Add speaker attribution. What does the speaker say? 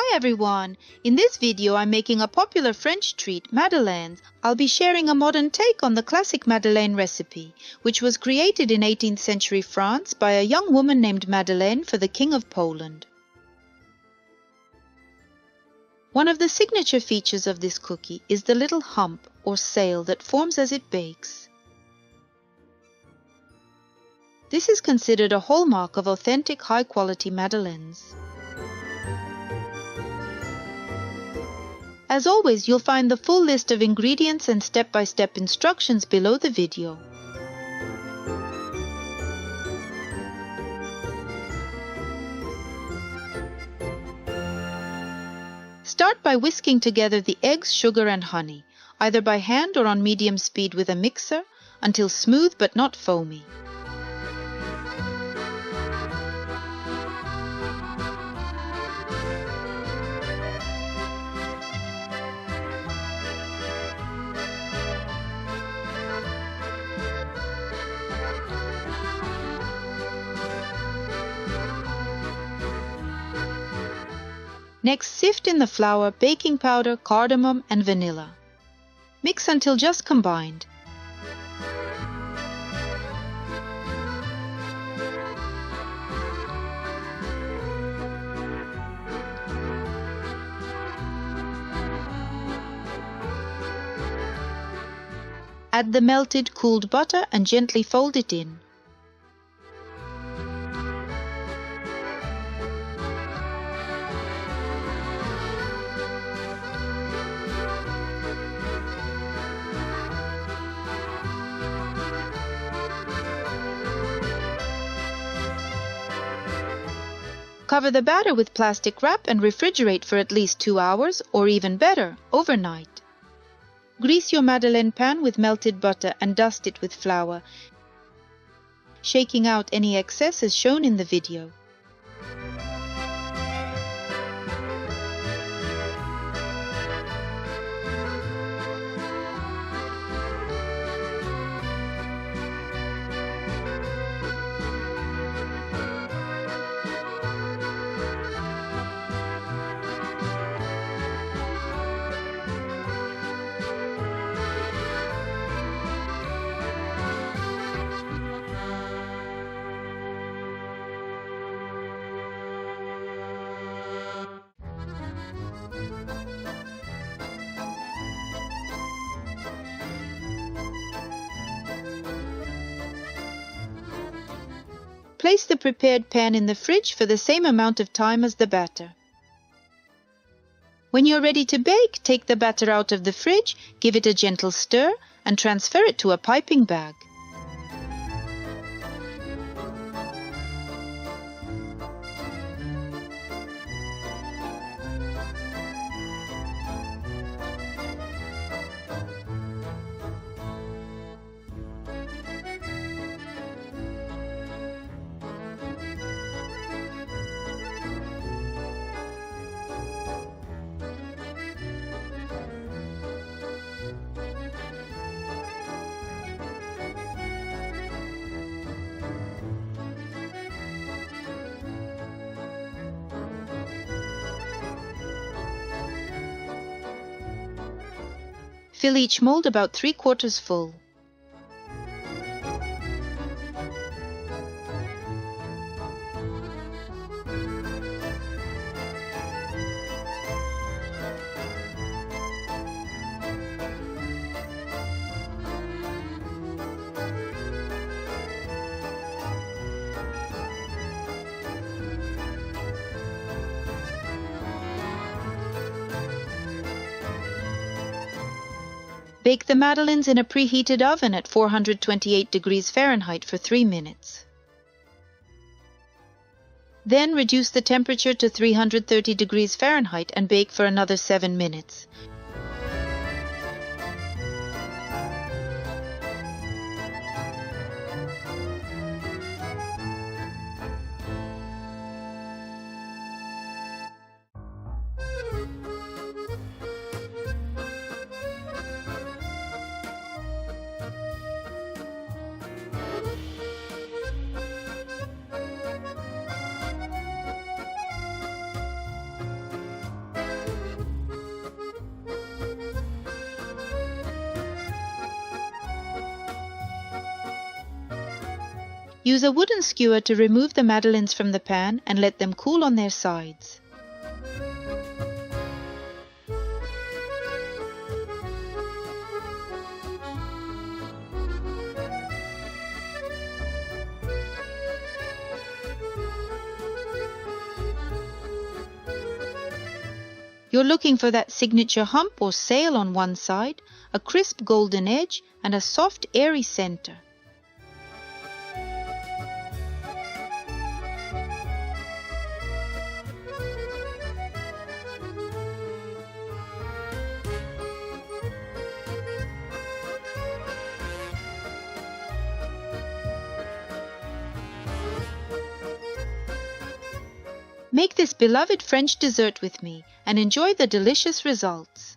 Speaker 1: Hi everyone! In this video I'm making a popular French treat, Madeleines. I'll be sharing a modern take on the classic Madeleine recipe, which was created in 18th century France by a young woman named Madeleine for the King of Poland. One of the signature features of this cookie is the little hump or sail that forms as it bakes. This is considered a hallmark of authentic high-quality Madeleines. As always, you'll find the full list of ingredients and step-by-step instructions below the video. Start by whisking together the eggs, sugar and honey, either by hand or on medium speed with a mixer, until smooth but not foamy. Next, sift in the flour, baking powder, cardamom and vanilla. Mix until just combined. Add the melted, cooled butter and gently fold it in. Cover the batter with plastic wrap and refrigerate for at least 2 hours, or even better, overnight. Grease your Madeleine pan with melted butter and dust it with flour, shaking out any excess as shown in the video. Place the prepared pan in the fridge for the same amount of time as the batter. When you're ready to bake, take the batter out of the fridge, give it a gentle stir, and transfer it to a piping bag. Fill each mold about 3/4 full. Bake the Madeleines in a preheated oven at 428 degrees Fahrenheit for 3 minutes. Then reduce the temperature to 330 degrees Fahrenheit and bake for another 7 minutes. Use a wooden skewer to remove the madeleines from the pan and let them cool on their sides. You're looking for that signature hump or sail on one side, a crisp golden edge, and a soft, airy center. Make this beloved French dessert with me and enjoy the delicious results.